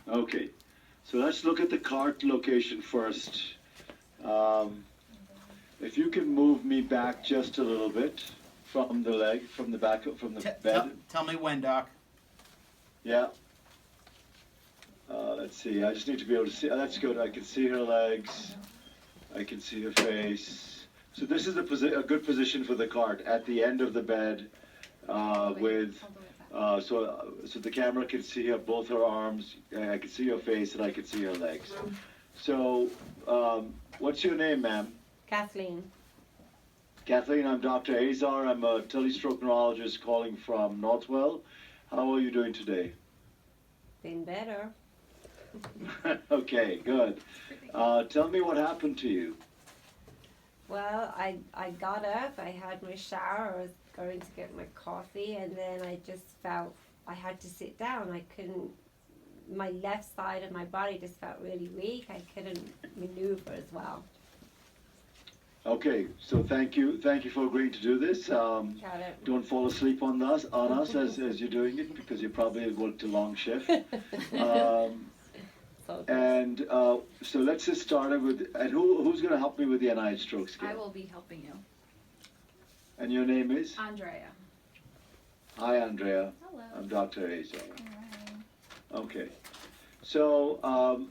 Okay, so let's look at the cart location first. Um, if you can move me back just a little bit from the leg, from the back, from the bed. Tell me when, Doc. Yeah. Let's see. I just need to be able to see. That's good. I can see her legs. I can see her face. So this is a good position for the cart at the end of the bed, with. So the camera can see both her arms. I can see her face, and I can see her legs. So, what's your name, ma'am? Kathleen. Kathleen, I'm Dr. Azar. I'm a telestroke neurologist calling from Northwell. How are you doing today? Been better. Okay, good. Tell me what happened to you. Well, I got up, I had my shower, I was going to get my coffee, and then I just felt I had to sit down. I couldn't, my left side of my body just felt really weak. I couldn't maneuver as well. Okay, so thank you for agreeing to do this. Got it. Don't fall asleep on us as you're doing it, because you probably worked a long shift. And so let's just start it with, and who's going to help me with the NIHSS stroke scale? I will be helping you. And your name is? Andrea. Hi, Andrea. Hello. I'm Dr. Azar. Alright. Okay, so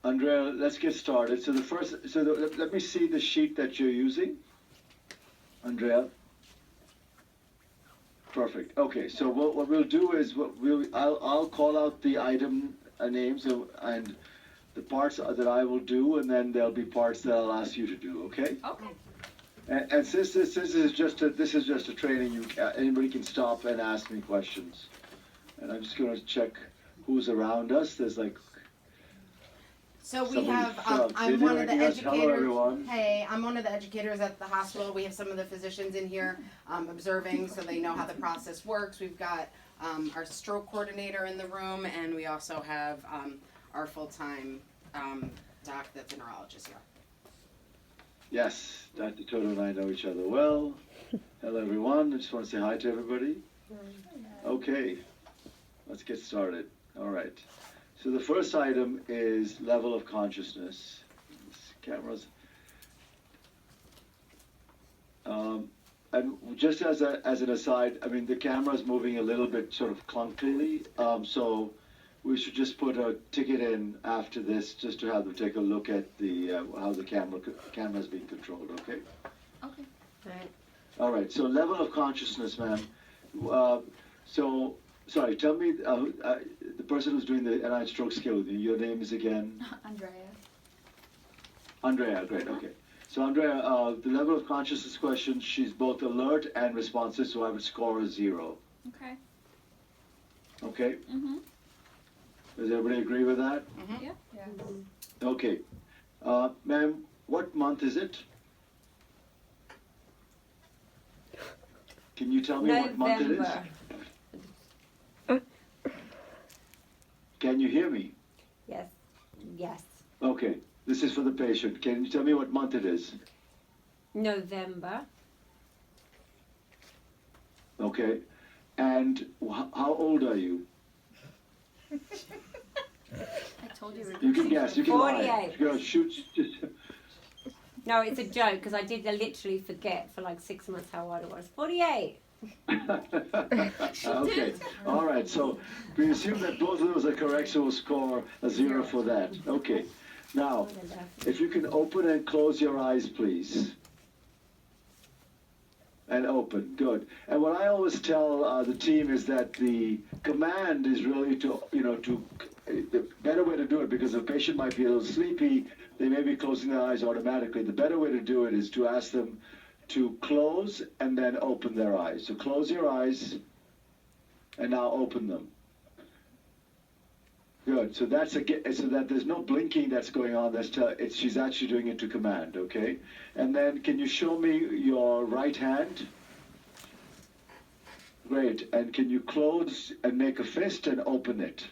Andrea, let's get started. So let me see the sheet that you're using, Andrea. Perfect. Okay, so what we'll do is I'll call out the item names and the parts that I will do, and then there'll be parts that I'll ask you to do. Okay. Okay. And since this is just a training, anybody can stop and ask me questions. And I'm just going to check who's around us. There's like. So we have, I'm one of the educators. Hello, everyone. Hey, I'm one of the educators at the hospital. We have some of the physicians in here observing, so they know how the process works. We've got our stroke coordinator in the room, and we also have our full-time doc that's a neurologist here. Yes, Dr. Toto and I know each other well. Hello, everyone. I just want to say hi to everybody. Okay, let's get started. All right. So the first item is level of consciousness. Cameras. And just as an aside, I mean, the camera's moving a little bit sort of clunkily, so we should just put a ticket in after this just to have them take a look at the how the camera's being controlled, okay? Okay. Right. All right, so level of consciousness, ma'am. So, sorry, tell me, the person who's doing the NIHSS stroke scale with you, your name is again? Andrea. Andrea, great, okay. So Andrea, the level of consciousness question, she's both alert and responsive, so I would score a 0. Okay. Okay? Mm-hmm. Does everybody agree with that? Mm-hmm. Yeah. Yes. Okay. Ma'am, what month is it? Can you tell me what month it is? November. Can you hear me? Yes. Yes. Okay. This is for the patient. Can you tell me what month it is? November. Okay. And how old are you? I told you. You can guess. You can 48. lie. You can shoot. Just. No, it's a joke because I did literally forget for like 6 months how old I was. 48. Okay. All right. So we assume that both of those are correct, so we'll score a 0 for that. Okay. Now, if you can open and close your eyes, please. And open. Good. And what I always tell the team is that the command is really the better way to do it, because the patient might be a little sleepy, they may be closing their eyes automatically. The better way to do it is to ask them to close and then open their eyes. So close your eyes and now open them. Good. So so that there's no blinking that's going on. She's actually doing it to command. Okay. And then can you show me your right hand? Great. And can you close and make a fist and open it?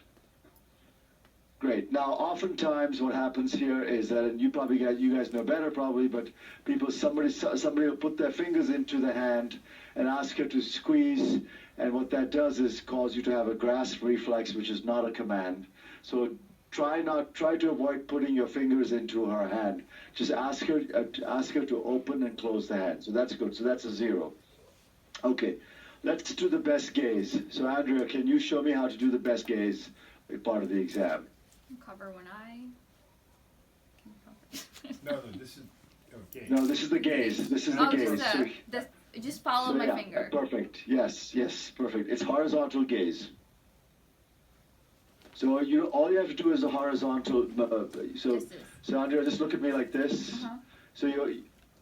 Great. Now, oftentimes what happens here is that, and you guys know better probably, but somebody will put their fingers into the hand and ask her to squeeze, and what that does is cause you to have a grasp reflex, which is not a command. So try to avoid putting your fingers into her hand. Just ask her to open and close the hand. So that's good. So that's a 0. Okay. Let's do the best gaze. So Andrea, can you show me how to do the best gaze part of the exam? Cover one eye. No, this is gaze. No, this is the gaze. This is the Oh, gaze. just follow my finger. Perfect. Yes, perfect. It's horizontal gaze. So all you have to do is a horizontal. So Andrea, just look at me like this. Uh-huh. So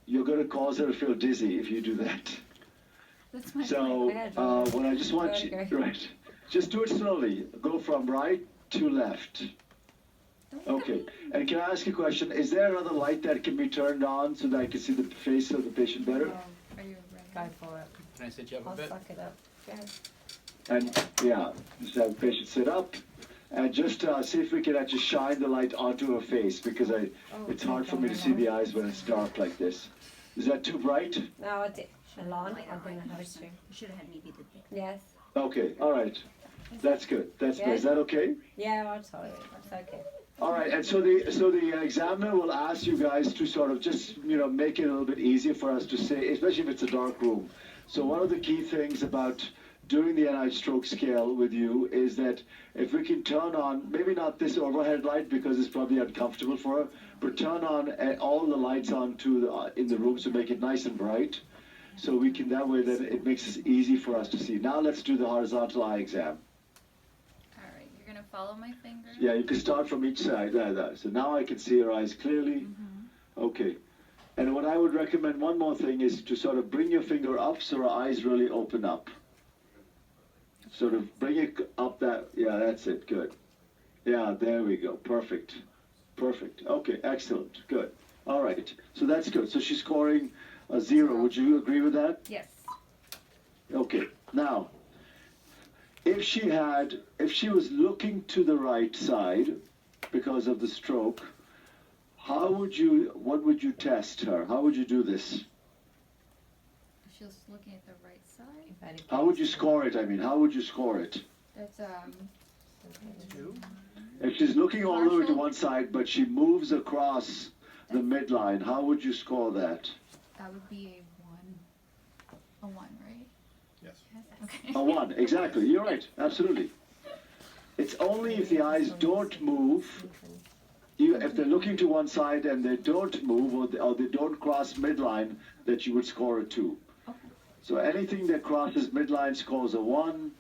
you're going to cause her to feel dizzy if you do that. That's my So what I just want you, right, just do it slowly. Go from right to left. Okay. And can I ask you a question? Is there another light that can be turned on so that I can see the face of the patient better? Are you ready? Go for it. Can I sit you up I'll a bit? suck it up. Go ahead. And yeah, just have the patient sit up. And just see if we can actually shine the light onto her face, because it's hard for me to see the eyes when it's dark like this. Is that too bright? No, I did. Alon, I'm going to have to. You should have had me be the big. Yes. Okay, all right. That's good. That's good. Is that okay? Yeah, I'll tolerate it. It's okay. All right, and so the examiner will ask you guys to sort of just make it a little bit easier for us to say, especially if it's a dark room. So one of the key things about doing the NIHSS stroke scale with you is that if we can turn on, maybe not this overhead light because it's probably uncomfortable for her, but turn on all the lights on in the room to make it nice and bright. So we can, that way then it makes it easy for us to see. Now let's do the horizontal eye exam. Alright, you're gonna follow my finger? Yeah, you can start from each side. There. So now I can see her eyes clearly. Okay. And what I would recommend, one more thing, is to sort of bring your finger up so her eyes really open up. Sort of bring it up yeah, that's it, good. Yeah, there we go, perfect. Okay, excellent, good. All right, so that's good. So she's scoring a 0, would you agree with that? Yes. Okay, now, if she was looking to the right side because of the stroke, what would you test her? How would you do this? If she was looking at the right side, How would you score it? I mean, how would you score it? that's 2. If she's looking all the way to Partial. one side, but she moves across the midline, how would you score that? that would be a 1, right? Yes. Okay. A 1, exactly. You're right, absolutely. It's only if the eyes don't move, if they're looking to one side and they don't move or they don't cross midline, that you would score a 2. Okay. So anything that crosses midline scores a 1.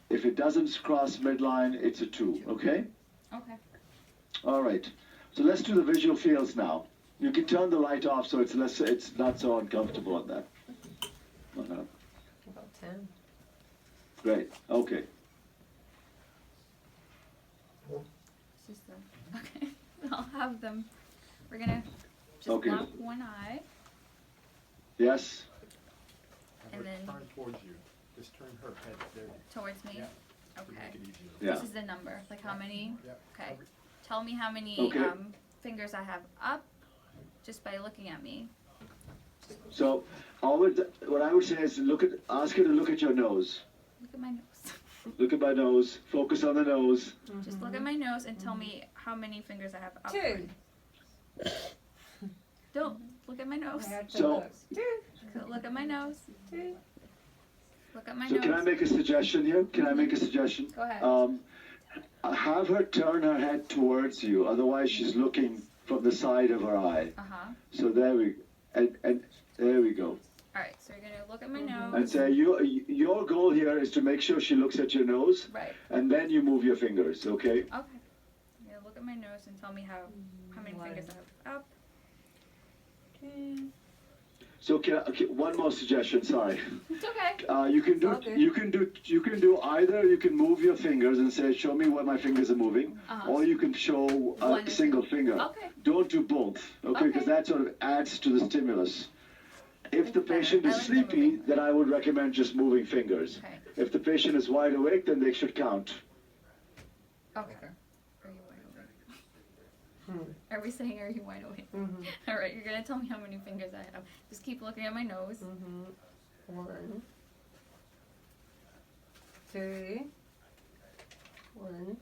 If it doesn't cross midline, it's a 2, okay? Okay. All right. So let's do the visual fields now. You can turn the light off so it's not so uncomfortable on that. I've got 10. Great. Okay. It's just okay. I'll have them. We're gonna just Okay. block one eye. Yes. Have And her then- turn towards you. Just turn her head there Towards me? Yeah. to Okay. make it easier. Yeah. This is the number. Like how many? Yeah. Okay. Tell me how many Okay. fingers I have up just by looking at me. So what I would say is ask her to look at your nose. Look at my nose. Look at my nose. Focus on the nose. Just look at my nose and tell me how many fingers I have up. 2. Don't look at my nose. I had to So- look. 2. Look at my nose. 2. Look at my So nose. can I make a suggestion here? Can I make a suggestion? Go ahead. Have her turn her head towards you. Otherwise, she's looking from the side of her eye. Uh-huh. So there we go. Alright, so you're gonna look at my nose. And say your goal here is to make sure she looks at your nose, Right. and then you move your fingers. Okay. Okay. You're gonna look at my nose and tell me how many fingers I have up. So one more suggestion. Sorry. It's okay. You can do Okay. you can do either. You can move your fingers and say, "Show me where my fingers are moving," Uh-huh. or you can show One a or single two. finger. Okay. Don't do both. Okay, because Okay. that sort of adds to the stimulus. If the That's better. patient I is like the sleepy, moving. then I would recommend just moving fingers. Okay. If the patient is wide awake, then they should count. Okay. Are you Are we saying, are you wide awake? Mhm. All right, you're gonna tell me how many fingers I have. Just keep looking at my nose. Mhm. 1, 2, 1,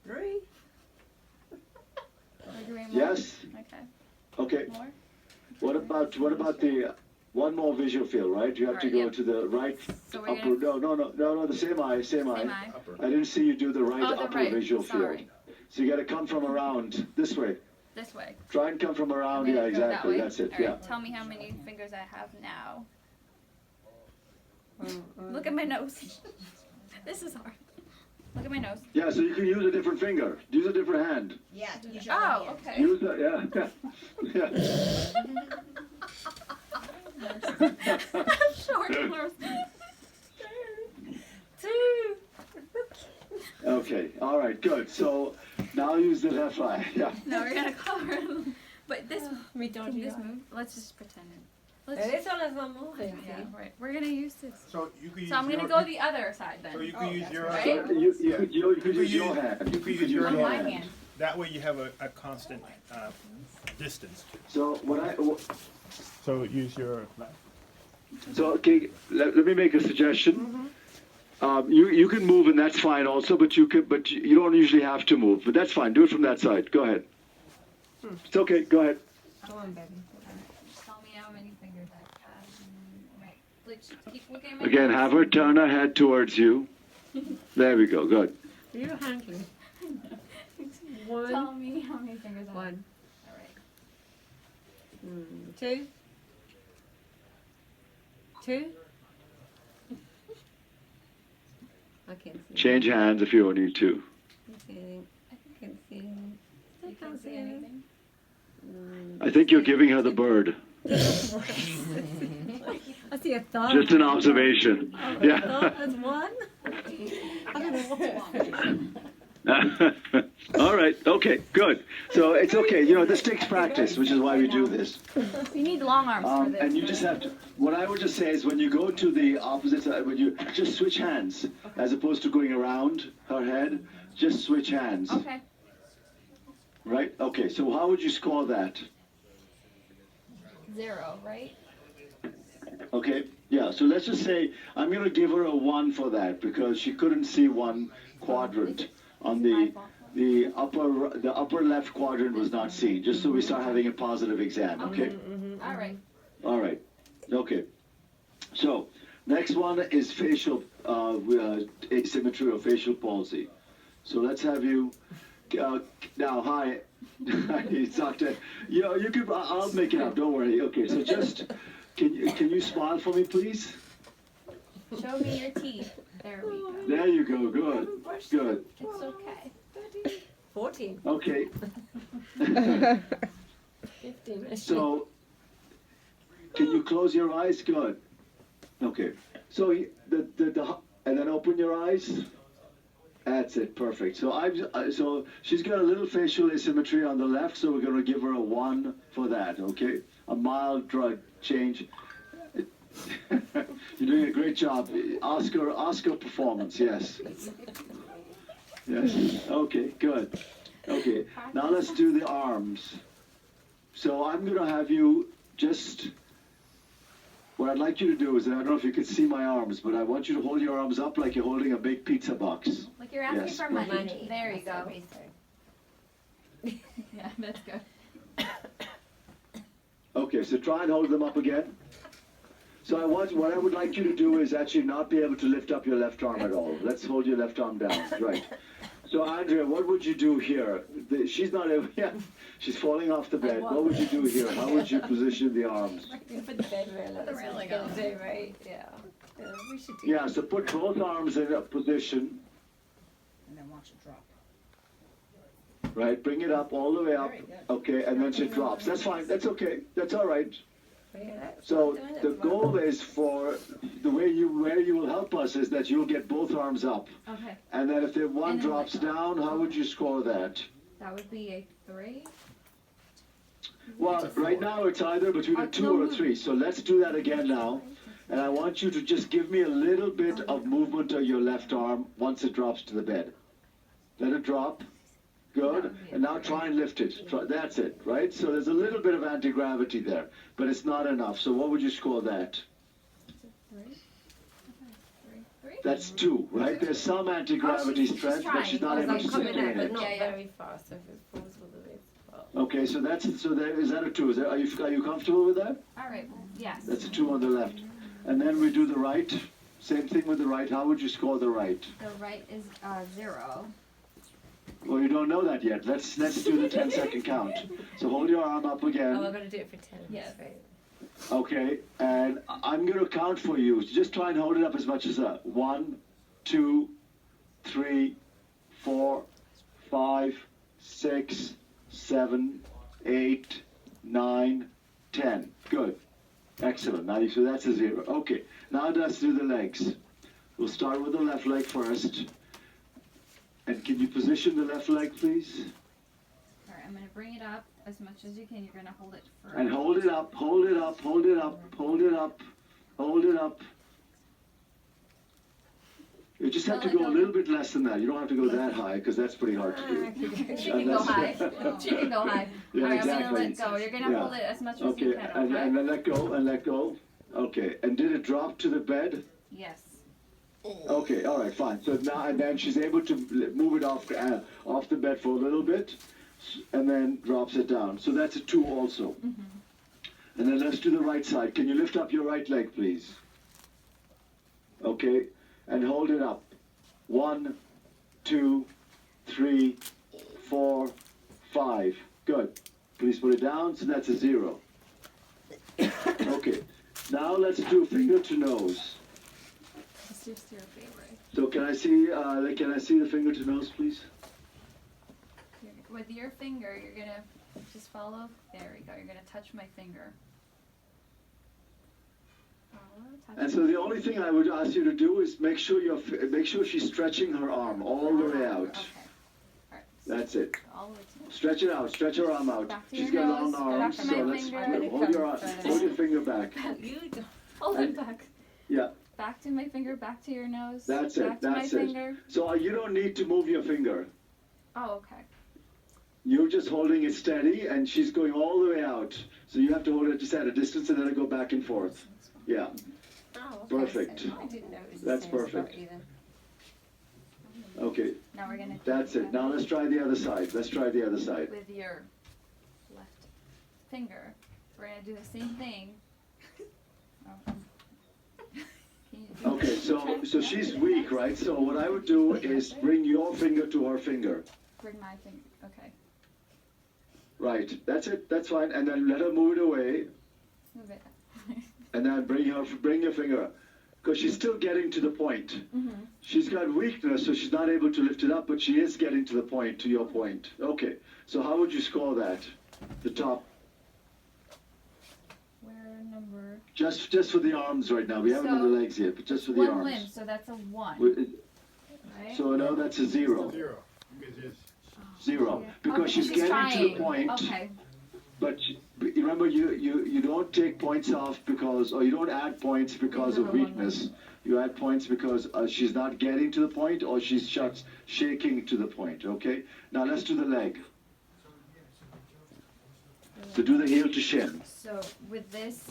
3. Are you doing more? Yes. Okay. Okay. More? What about the one more visual field, right? You have to Alright, go yep. to the right So we're upper. gonna No, the same eye, same eye. same eye. Upper. I didn't see you do the right Oh, the upper right. visual Sorry. field. So you got to come from around this way. This way. Try and come from around. I'm Yeah, gonna go that exactly. way. That's it. All right, Yeah. tell me how many fingers I have now. Mm, Look at my nose. This is hard. Look at my nose. Yeah. So you can use a different finger. Use a different hand. Yeah, use your Oh, hand. okay. Use that. Yeah. Short arms. 2. Okay. All right. Good. So now use the left eye. Yeah. No, we're gonna cover him. But this, Me can dodgy this eye. move? Let's just pretend it. Let's, This one is not moving. yeah, right. We're gonna use this. So you could use So I'm gonna your, go the other side then. So you could Oh, use that's your right. So Right? you could use your hand. You could use your On hand. my hand. That way you have a constant distance. So So use your left. So okay, let me make a suggestion. You can move and that's fine also, but you don't usually have to move. But that's fine. Do it from that side. Go ahead. It's okay. Go ahead. Go on, baby. Just tell me how many fingers I have. Right. Let's keep looking at my Again, nose. have her turn her head towards you. There we go. Good. You're handling. Tell 1, me how many fingers I have. 1, All right. 2, 2. I can't see. Change hands if you need to. Okay. I can see. You Still can't can't see see anything. I think you're giving her the bird. I see a thumb. Just an observation. Thumb Yeah. is 1. I don't know what. All right. Okay. Good. So it's okay. You know, this takes practice, which is why we do this. You need long arms for this. And you just have to. What I would just say is, when you go to the opposite side, when you just switch hands, as opposed to going around her head, just switch hands. Okay. Right? Okay. So how would you score that? 0, right? Okay. Yeah. So let's just say I'm going to give her a 1 for that, because she couldn't see one quadrant on the upper left quadrant was not seen. Just so we start having a positive exam. Okay. All right. All right. Okay. So next one is facial asymmetry or facial palsy. So let's have you now. Hi. It's not that. You know, you can. I'll make it up. Don't worry. Okay. So just can you smile for me, please? Show me your teeth. There we go. There you go. Good. Good. It's okay. 14. Okay. 15. So can you close your eyes? Good. Okay. So and then open your eyes. That's it. Perfect. So so she's got a little facial asymmetry on the left, so we're going to give her a 1 for that. Okay. A mild drug change. You're doing a great job. Oscar performance. Yes. Yes. Okay. Good. Okay. Now let's do the arms. So I'm going to have you just. What I'd like you to do is, and I don't know if you can see my arms, but I want you to hold your arms up like you're holding a big pizza box. Like you're asking Yes, for perfect. money. There you go. Yeah, that's good. Okay, so try and hold them up again. So what I would like you to do is actually not be able to lift up your left arm at all. Let's hold your left arm down. Right. So Andrea, what would you do here? She's not able. Yeah, she's falling off the bed. What would you do here? How would you position the arms? Put the bed rail. Put the railing That's on. what we're gonna do, right? Yeah. We should do Yeah. So put both arms in a position. And then watch it drop. Right. Bring it up all the way up. Very good. Okay, and then she drops. That's fine. That's okay. That's all right. So the goal is for where you will help us is that you'll get both arms up, Okay. and then if the one And then drops let go. down, how would you score that? That would be a 3. Well, It's a 4. right now it's either between a 2 or a 3. So let's do that again now, and I want you to just give me a little bit of movement of your left arm once it drops to the bed. Let it drop. Good. And now try and lift it. That's it, right? So there's a little bit of anti-gravity there, but it's not enough. So what would you score that? Three? That's 2, right? There's some anti-gravity strength, but she's not able I'm to coming sustain out, but it. not Yeah, yeah. very far, so if it falls with the wrist. Okay, so is that a 2? Are you comfortable with that? All right. Yes. That's a 2 on the left. And then we do the right. Same thing with the right. How would you score the right? The right is 0. Well, you don't know that yet. Let's do the 10-second count. So hold your arm up Oh, again. I'm going to do it for 10. Yes. Right. Okay, and I'm going to count for you. Just try and hold it up as much as that. 1, 2, 3, 4, 5, 6, 7, 8, 9, 10. Good. Excellent. Now so that's a 0. Okay. Now let's do the legs. We'll start with the left leg first. And can you position the left leg, please? All right. I'm gonna bring it up as much as you can. You're gonna hold it for. And hold it up, hold it up, hold it up, hold it up, hold it up. You just have to go a little bit less than that. You don't have to go that high because that's pretty hard to do. She can go high. She can go high. Yeah, All right. exactly. I'm gonna let go. You're gonna Yeah. hold it as much as Okay, you can. and Okay. then let go, and let go. Okay, and did it drop to the bed? Yes. Okay, all right, fine. So now, and then she's able to move it off the bed for a little bit, and then drops it down. So that's a 2 also. Mm-hmm. And then let's do the right side. Can you lift up your right leg, please? Okay, and hold it up. 1, 2, 3, 4, 5. Good. Please put it down. So that's a 0. Okay. Now let's do finger to nose. It's just your favorite. So can I see the finger to nose, please? With your finger, you're gonna just follow. There we go. You're gonna touch my finger. Follow, touch. And so the only thing I would ask you to do is make sure she's stretching her arm all the way out. Okay. All right. That's it. All the way to. Stretch it out. Stretch her arm out. Back to She's your got long nose, arms, back to so my let's finger. hold your finger back. You don't. Hold it back. Yeah, Back to my finger. Back to your nose. that's Back it. to my That's it. finger. So you don't need to move your finger. Oh, okay. You're just holding it steady, and she's going all the way out. So you have to hold it just at a distance, and then it go back and forth. Yeah. Oh, okay. Perfect. So I didn't know it was the That's same spot perfect. either. Okay. Now we're gonna. That's it. Now let's try the other side. Let's try the other side. With your left finger, we're gonna do the same thing. Oh. Can you do Okay, that? so she's weak, right? So what I would do is bring your finger to her finger. Bring my finger. Okay. Right. That's it. That's fine. And then let her move it away, Move it. and then bring your finger up. Because she's still getting to the point. Mm-hmm. She's got weakness, so she's not able to lift it up, but she is getting to the point, to your point. Okay. So how would you score that? The top. Where number? Just for the arms right now. We haven't done the legs yet, but just for the One arms. limb, so that's a 1. Right? So no, that's a 0. 0. Because it's 0. Yeah. Because Okay, she's getting trying. to the point. Okay. But remember, you don't take points off because, or you don't add points because of weakness. You add points because she's not getting to the point or she's just shaking to the point, okay? Now let's do the leg. So do the heel to shin. So with this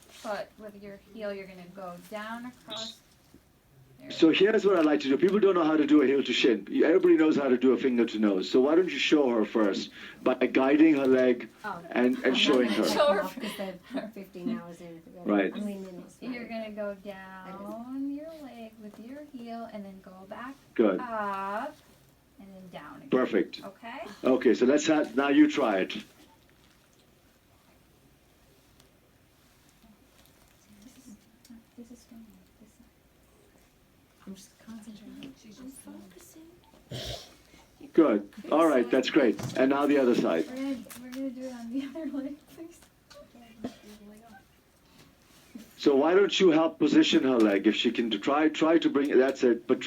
foot, with your heel, you're gonna go down across. There. So here's what I like to do. People don't know how to do a heel to shin. Everybody knows how to do a finger to nose. So why don't you show her first by guiding her leg Oh. and showing her. Show her. Because they're 15 hours in. Right. I mean, minutes. You're gonna go down your leg with your heel, and then go back Good. up, and then down again. Perfect. Okay. Okay, so let's have, now you try it. This is from this side. I'm just concentrating. She's just focusing. Good. All right, that's great. And now the other side. We're gonna do it on the other leg, please. So why don't you help position her leg if she can try to bring it. That's it. But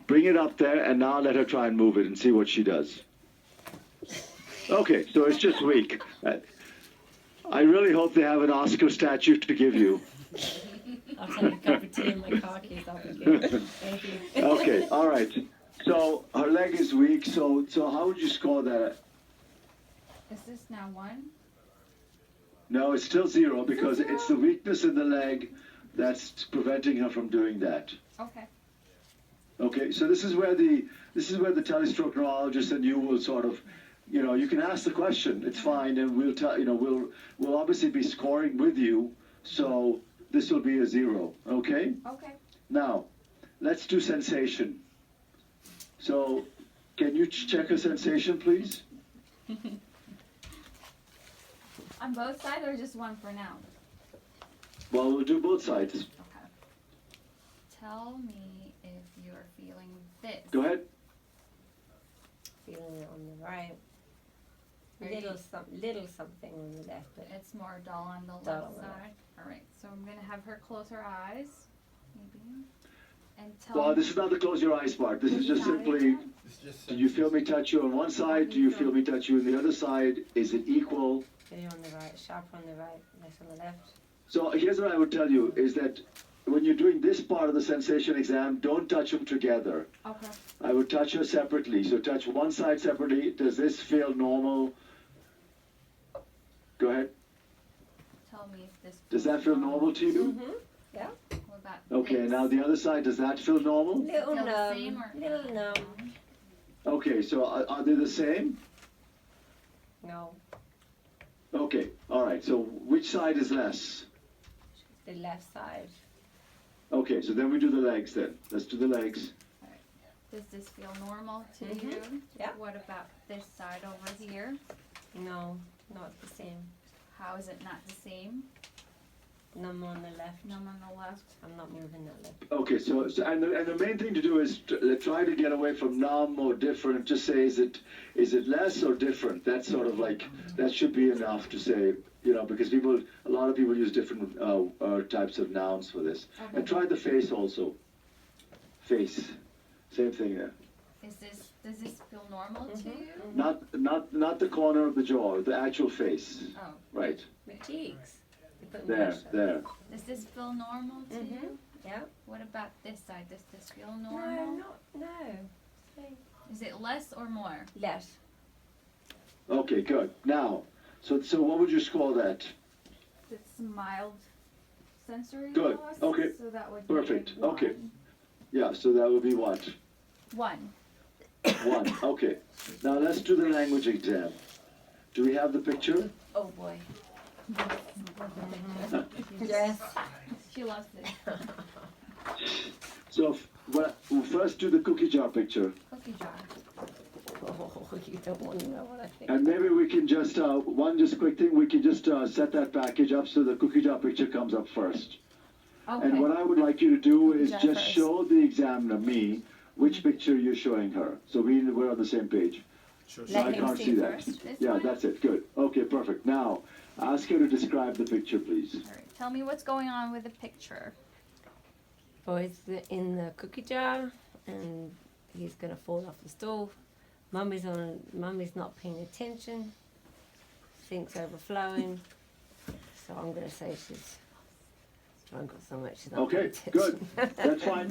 bring it up there and now let her try and move it and see what she does. Okay, so it's just weak. I really hope they have an Oscar statue to give you. I'll take a cup of tea in my car case. I'll be good. Thank you. Okay, all right. So her leg is weak. So how would you score that? Is this now 1? No, it's still 0 because it's the weakness in the leg that's preventing her from doing that. Okay. Okay, so this is where the telestroke neurologist and you will sort of, you can ask the question. It's fine, and we'll tell we'll obviously be scoring with you. So this will be a 0. Okay. Okay. Now, let's do sensation. So, can you check a sensation, please? On both sides or just one for now? Well, we'll do both sides. Okay. Tell me if you're feeling this. Go ahead. Feeling it on the right. Are you- Little something on the left, but It's more dull on the Dull left on the side. Alright, so I'm gonna have her close her eyes. Maybe. And tell Well, me. this is not the close your eyes part. This is just simply, It's just do you feel me touch you on one side? Do you feel me touch you on the other side? Is it equal? get it on the right, sharp on the right, less on the left. So here's what I would tell you, is that when you're doing this part of the sensation exam, don't touch them together. Okay. I would touch her separately. So touch one side separately. Does this feel normal? Go ahead. Tell me if this. Does that feel normal to you? Mm-hmm. Yeah. What about Okay, this? now the other side, does that feel normal? Little Feel the same numb. or- Little numb. Okay, so are they the same? No, Okay, all right. So which side is less? the left side. Okay, so then we do the legs then. Let's do the legs. Does this feel normal to Mhm. you? Yeah. What about this side over here? No, not the same. How is it not the same? Numb on the left. Numb on the left. I'm not moving that left. Okay, so and the main thing to do is try to get away from numb or different. Just say, is it less or different? That's sort of like, that should be enough to say, because a lot of people use different types of nouns for this. Okay. And try the face also. Face, same thing there. Does this feel normal to you? Not the corner of the jaw, the actual face. Oh. Right My cheeks. You put there, pressure. there. Does this feel normal to Mhm. you? Yeah. What about this side? Does this feel No, normal? no. Say Is it less or more? less. Okay, good. Now, so what would you score that? It's mild sensory Good. loss. Okay. So that would be Perfect. like Okay. Yeah, so that would be what? 1. 1. Okay. Now let's do the language exam. Do we have the picture? Oh boy. Yes. She loves it. So we'll first do the cookie jar picture. Cookie jar. Oh, you don't want to know what I think. And maybe we can just, just quick thing, we can just set that package up so the cookie jar picture comes up first. Okay. And what I would like you to do Cookie is jar just first. show the examiner, me, which picture you're showing her. So we're on the same page. Sure. Let I him can't see see that. first. This Yeah, one? that's it. Good. Okay, perfect. Now, ask her to describe the picture, please. All right. Tell me what's going on with the picture. Boy's in the cookie jar, and he's gonna fall off the stove. Mummy's not paying attention. Sink's overflowing. So I'm gonna say she's drunk or so much she's not Okay, paying good. attention. That's fine.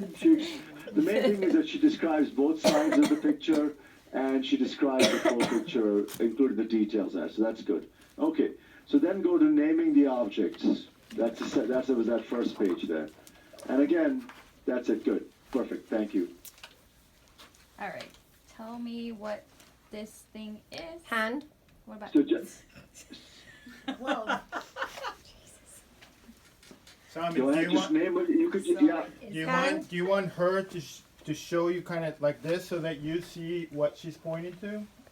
The main thing is that she describes both sides of the picture, and she describes the full picture, including the details there. So that's good. Okay, so then go to naming the objects. That was that first page there. And again, that's it. Good. Perfect. Thank you. All right. Tell me what this thing is. Hand. What about So this? Whoa. Simon, Go ahead. Just name it. You could. Yeah. do you want her to show you kind of like this so that you see what she's pointing to?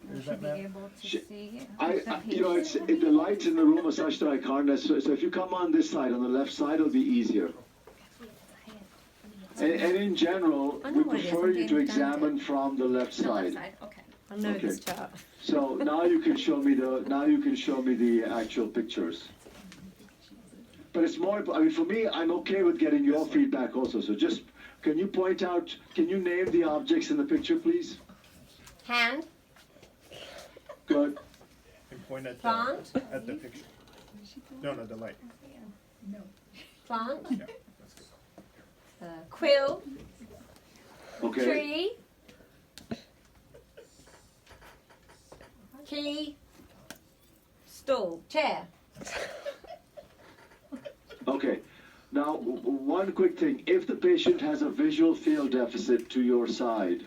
You Does should that be matter? able to Sh- see. The lights in the room are such that I can't necessarily. So if you come on this side, on the left side, it'll be easier. And in general, I know we what it is, prefer I'm you being to redundant. examine from the left The left side. side. Okay. I know Okay. this chart. So now you can show me the actual pictures. But it's more. I mean, for me, I'm okay with getting your feedback also. So just can you point out? Can you name the objects in the picture, please? Hand. Good. And point at Plant. the picture. No, the light. Plant. Yeah, that's good. Quill. Okay. Tree. key, stool, chair. Okay. Now, one quick thing. If the patient has a visual field deficit to your side,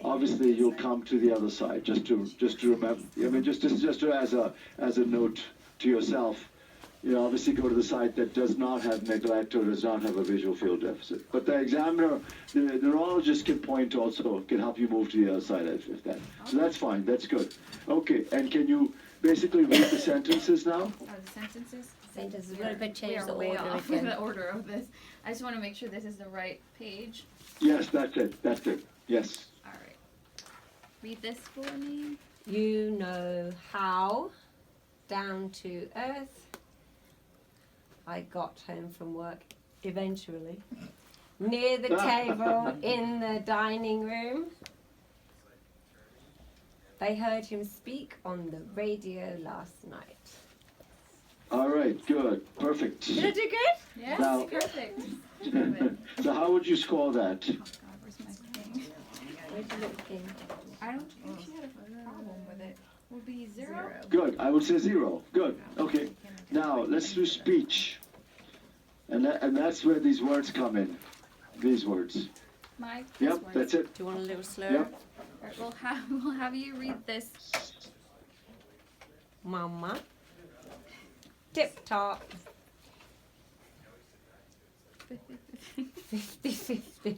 obviously you'll come to the other side. Just to remember. I mean, just as a note to yourself. You know, obviously go to the site that does not have neglect or does not have a visual field deficit. But the examiner, the neurologist can point also, can help you move to the other side if that. So that's fine, that's good. Okay, and can you basically read the sentences now? Oh, the sentences? Sentences. What if I We change are the way order off with again? the order of this. I just want to make sure this is the right page. Yes, that's it, yes. All right. Read this for me. You know how, down to earth. I got home from work eventually. Near the table in the dining room. They heard him speak on the radio last night. All right, good, perfect. Did I do good? Yes, Now- perfect. So how would you score that? Oh God, where's my thing? Where's the little thing? I don't think she had a problem with it. Will be 0. Good, I would say 0. Good, okay. Now, let's do speech. And that's where these words come in. These words. My Yep, that's it. Do you want a little slower? Yep. All right, we'll have you read this. Mama. Tip top. 50-50.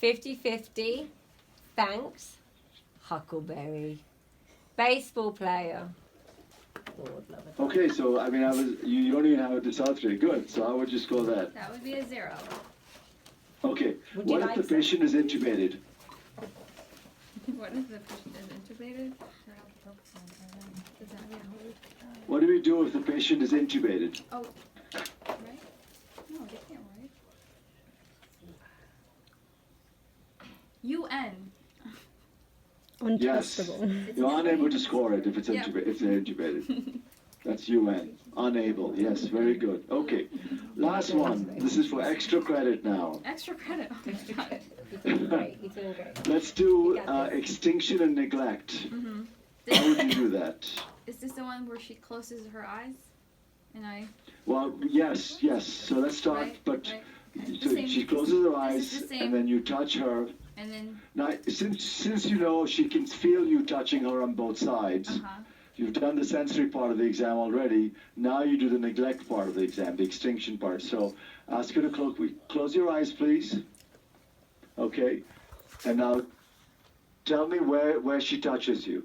50-50. Thanks. Huckleberry. Baseball player. Lord love it. Okay, so I mean, you don't even have a dysarthria. Good. So how would you score that? That would be a 0. Okay. Would you What if like the some? patient is intubated? What if the patient is intubated? Does that mean What do we do if the patient is intubated? Oh, right? No, they can't write. UN. Yes. Untestable. You're unable to score it if it's Yeah. if they're intubated. That's UN. Unable. Yes. Very good. Okay. Last one. This is for extra credit now. Extra credit. Oh my God. You're doing great. You're doing great. Let's do You got this. extinction and neglect. Mm-hmm. How would you do that? Is this the one where she closes her eyes? And I. Well, yes, yes. So let's start. Right, But right. so The same- she closes her this eyes, is the same. and then you touch her. And then. Now, since you know she can feel you touching her on both sides, Uh-huh. you've done the sensory part of the exam already. Now you do the neglect part of the exam, the extinction part. So ask her to close your eyes, please. Okay. And now tell me where she touches you.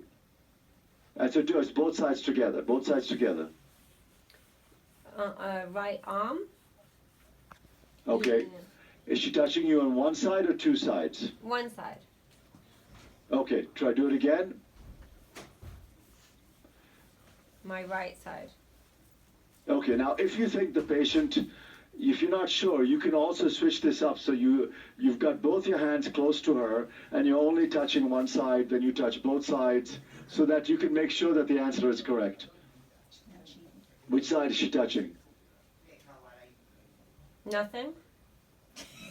And so do it's both sides together. Both sides together. Right arm. Okay. Is she touching you on one side or two sides? One side. Okay. Try do it again. My right side. Okay, now if you think the patient, if you're not sure, you can also switch this up so you've got both your hands close to her and you're only touching one side, then you touch both sides so that you can make sure that the answer is correct. Which side is she touching? Nothing.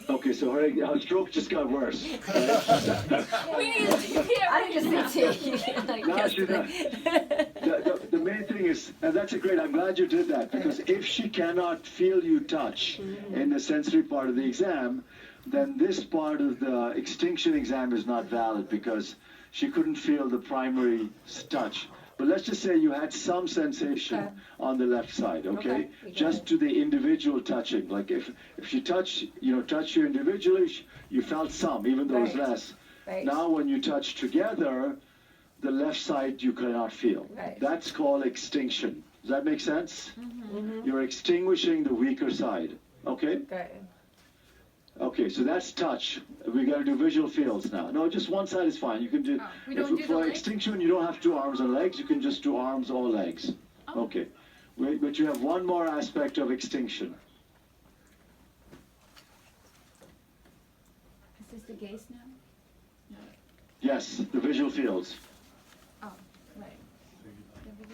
Okay, so her stroke just got worse. Right? We need to I'm just eating. No, she's not. The main thing is, and that's great, I'm glad you did that, because if she cannot feel you touch in the sensory part of the exam, then this part of the extinction exam is not valid because she couldn't feel the primary touch. But let's just say you had some sensation on the left side, okay? we got Just it. to the individual touching. Like if she touched you individually, you felt some, even though it was Right. less. Right. Now when you touch together, the left side you cannot feel. Right. That's called extinction. Does that make sense? Mm-hmm. You're extinguishing the weaker side. Okay? Great. Okay, so that's touch. We gotta do visual fields now. No, just one side is fine. You can do, Oh, we don't do the for legs? extinction, you don't have to do arms and legs. You can just do arms or legs. Oh. Okay. But you have one more aspect of extinction. Is this the gaze now? No. Yes, the visual fields. Oh, right. Did we do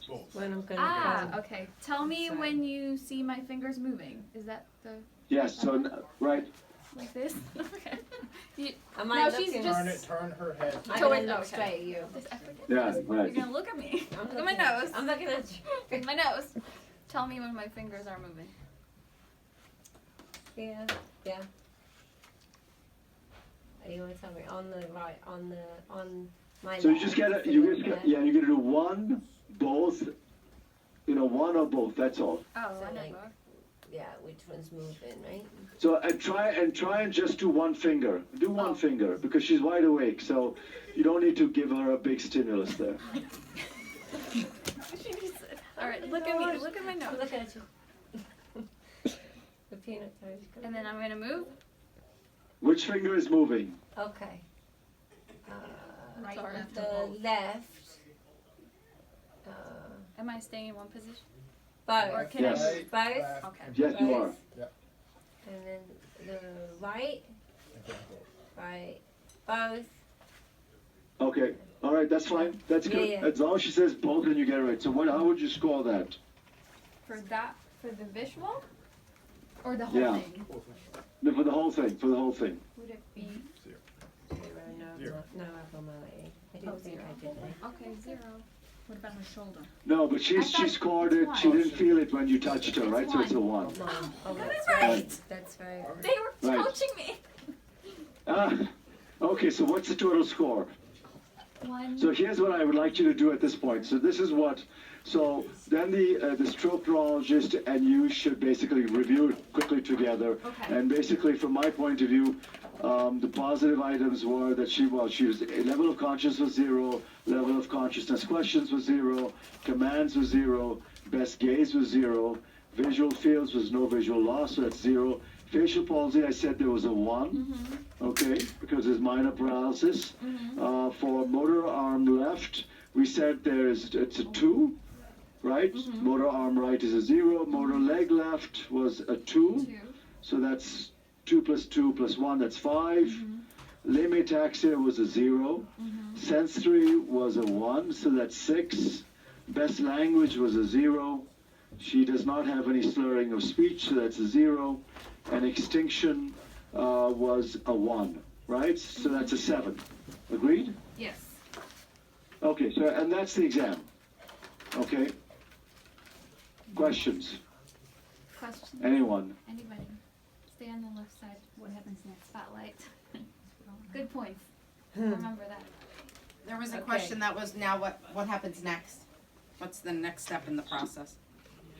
that? When I'm gonna Ah, go. okay. Tell me Sorry. when you see my fingers moving. Is that the Yes, so, right. like this? Okay. Am No, I she's looking? just- Turn her head. I'm So gonna it's- look okay. straight at you. This effort. Yeah, You're right. gonna look at me. I'm Look at my looking at- nose. I'm looking at you. My nose. Tell me when my fingers are moving. Yeah, yeah. You want to tell me on the right, on my So you left, just gotta, so you your just got, left. yeah, you gotta do one, both, one or both, that's all. Oh, So I know like- both. Yeah, which one's moving, right? So and try and just do one finger. Do one Oh. finger because she's wide awake. So you don't need to give her a big stimulus there. She needs it. All right, look at me. Look at my I'm nose. looking at you. The peanut toast. And then I'm gonna move. Which finger is moving? Okay. Right, Sorry, left, the or both? left. Am I staying in one position? Both. Or can Yes. Both. Left. Okay. Yes, you are. Both. And then the right. Right. Both. Okay. All right. That's fine. That's good. Yeah, yeah. As long as she says both, and you get it right. So how would you score that? For the visual, or the whole Yeah. thing? No, for the whole thing. For the whole thing. Would it be? Zero. No abnormality. I didn't think I did that. Okay, 0. What about her shoulder? No, but I she thought scored it's it. She one. didn't feel it when you touched her, right? So it's a one. No. Oh, Got that's it right. right. That's very good. They were Right. coaching me. Ah. Okay. So what's the total score? 1. So here's what I would like you to do at this point. So this is what, so then the stroke neurologist and you should basically review it quickly together. Okay. And basically, from my point of view, the positive items were that she was level of consciousness was 0, level of consciousness questions was 0, commands was 0, best gaze was 0, visual fields was no visual loss, so that's 0. Facial palsy, I said there was a 1, okay, because there's minor paralysis. For motor arm left, we said it's a 2, right? Motor arm right is a 0. Motor leg left was a 2, 2. so that's 2 plus 2 plus 1, that's 5. Limb ataxia was a 0. Sensory was a 1, so that's 6. Best language was a 0. She does not have any slurring of speech, so that's a 0. And extinction was a 1, right? So that's a 7. Agreed? Yes. Okay, so, and that's the exam. Okay? Questions? Question. Anyone? Anybody? Stay on the left side. What happens next? Spotlight. Good points. Remember that. There was a Okay. question that was now what happens next? What's the next step in the process?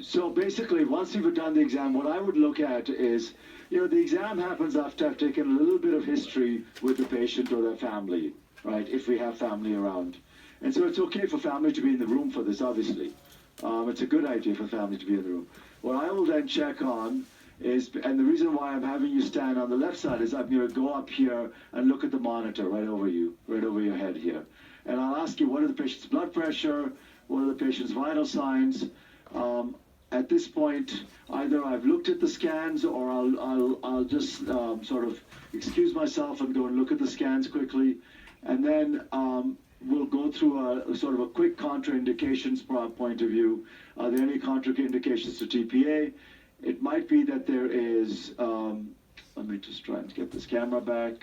So basically, once you've done the exam, what I would look at is, the exam happens after I've taken a little bit of history with the patient or their family, right? If we have family around. And so it's okay for family to be in the room for this, obviously. It's a good idea for family to be in the room. What I will then check on is, and the reason why I'm having you stand on the left side is I'm going to go up here and look at the monitor right over you, right over your head here. And I'll ask you, what are the patient's blood pressure? What are the patient's vital signs? At this point, either I've looked at the scans or I'll just sort of excuse myself and go and look at the scans quickly. And then we'll go through a sort of a quick contraindications point of view. Are there any contraindications to TPA? It might be that there is, let me just try and get this camera back.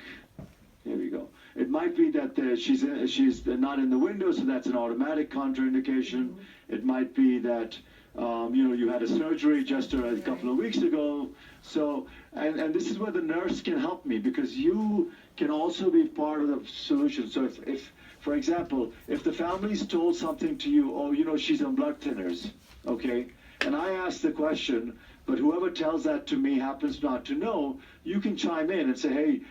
Here we go. It might be that she's not in the window, so that's an automatic contraindication. It might be that you had a surgery just a couple of weeks ago. So, and this is where the nurse can help me, because you can also be part of the solution. So if for example, if the family's told something to you, she's on blood thinners, okay? And I ask the question, but whoever tells that to me happens not to know, you can chime in and say, hey,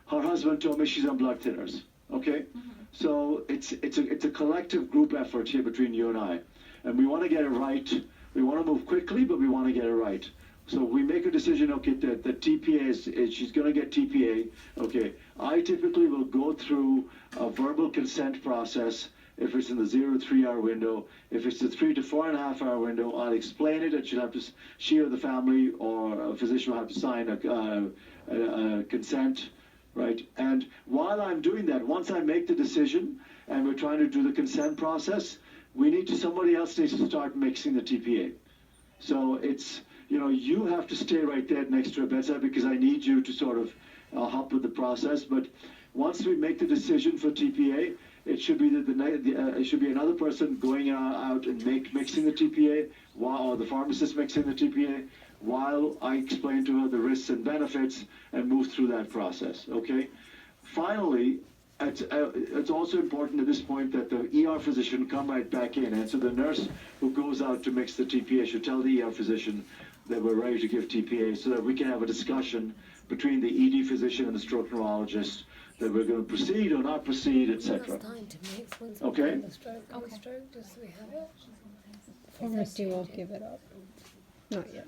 her husband told me she's on blood thinners, okay? So it's a collective group effort here between you and I. And we want to get it right. We want to move quickly, but we want to get it right. So we make a decision, okay, the TPA is she's going to get TPA. Okay, I typically will go through a verbal consent process if it's in the 0 to 3 hour window. If it's the 3 to 4.5 hour window, I'll explain it, and she or the family or a physician will have to sign a consent, right? And while I'm doing that, once I make the decision and we're trying to do the consent process, somebody else needs to start mixing the TPA. So it's, you have to stay right there next to her bedside, because I need you to sort of I'll help with the process. But once we make the decision for TPA, it should be it should be another person going out and mixing the TPA, or the pharmacist mixing the TPA, while I explain to her the risks and benefits and move through that process. Okay. Finally, it's also important at this point that the ER physician come right back in, and so the nurse who goes out to mix the TPA should tell the ER physician that we're ready to give TPA, so that we can have a discussion between the ED physician and the stroke neurologist that we're going to proceed or not proceed, etc. Okay? Pharmacy won't give it up. Not yet.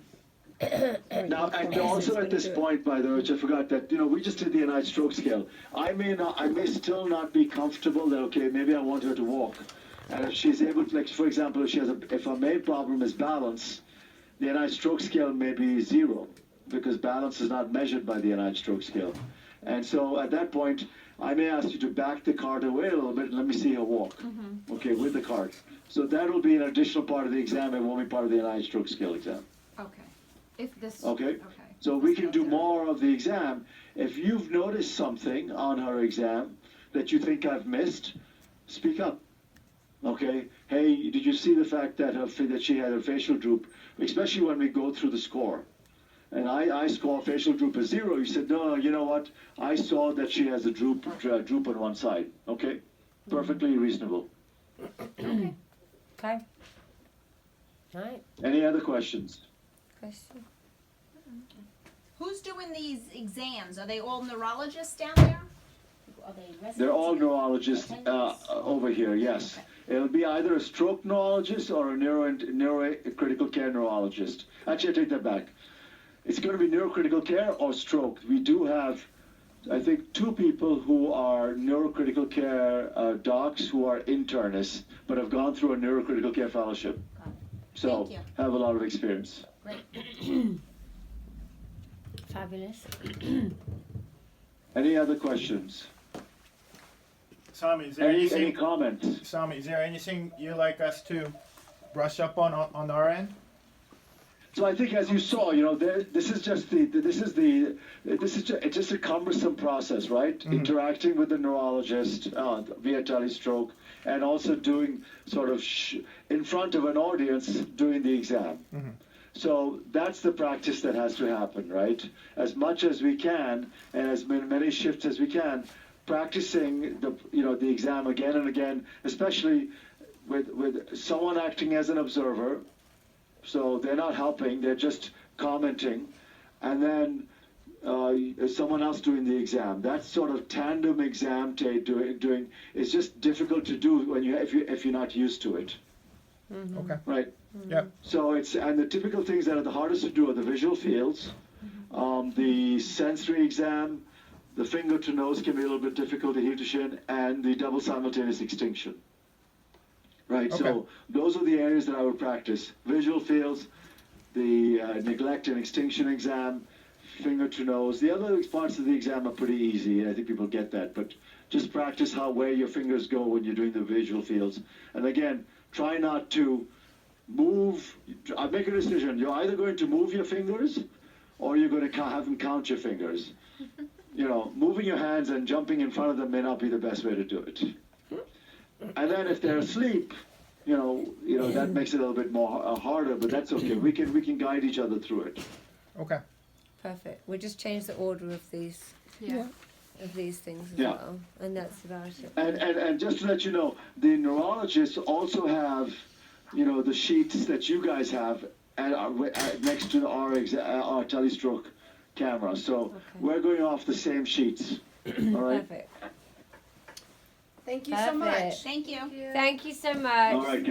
Now, and also at this point, by the way, which I forgot that, we just did the NIHSS stroke scale. I may still not be comfortable that, okay, maybe I want her to walk. And if she's able to, like, for example, if her main problem is balance, the NIHSS stroke scale may be 0, because balance is not measured by the NIHSS stroke scale. And so at that point, I may ask you to back the cart away a little bit and let me see her walk, okay, with the cart. So that will be an additional part of the exam. It won't be part of the NIHSS stroke scale exam. Okay. If this. Okay. So we can do more of the exam. If you've noticed something on her exam that you think I've missed, speak up. Okay. Hey, did you see the fact that that she had a facial droop, especially when we go through the score? And I score facial droop as 0. You said, no, you know what? I saw that she has a droop on one side. Okay. Perfectly reasonable. Okay. Right. Any other questions? Question. Who's doing these exams? Are they all neurologists down there? Are they residents? They're all neurologists over here, yes. It'll be either a stroke neurologist or a neurocritical care neurologist. Actually, I take that back. It's going to be neurocritical care or stroke. We do have, I think, 2 people who are neurocritical care docs who are internists, but have gone through a neurocritical care fellowship. So, Thank you. have a lot of experience. Great. Fabulous. Any other questions? Sami, is there Any comments? Sami, is there anything you'd like us to brush up on our end? So I think, as you saw, this is just a cumbersome process, right? Interacting with the neurologist via telestroke, and also doing sort of in front of an audience doing the exam. So that's the practice that has to happen, right? As much as we can, and as many shifts as we can, practicing the exam again and again, especially with someone acting as an observer. So they're not helping, they're just commenting, and then someone else doing the exam. That sort of tandem exam doing is just difficult to do if you're not used to it. Okay. Right. Yeah. So and the typical things that are the hardest to do are the visual fields, the sensory exam, the finger to nose can be a little bit difficult, the heel to shin, and the double simultaneous extinction. Right, Okay. so those are the areas that I would practice. Visual fields, the neglect and extinction exam, finger to nose. The other parts of the exam are pretty easy, and I think people get that, but just practice where your fingers go when you're doing the visual fields. And again, try not to move. Make a decision. You're either going to move your fingers, or you're going to have them count your fingers. Moving your hands and jumping in front of them may not be the best way to do it. And then if they're asleep, that makes it a little bit more harder, but that's okay. We can guide each other through it. Okay. Perfect. We'll just change the order of these things as Yeah. well, and that's about it. And just to let you know, the neurologists also have, the sheets that you guys have next to our telestroke camera. So we're going off the same sheets. All right. Perfect. Thank you so much. Perfect. Thank you. Thank you so much. All right.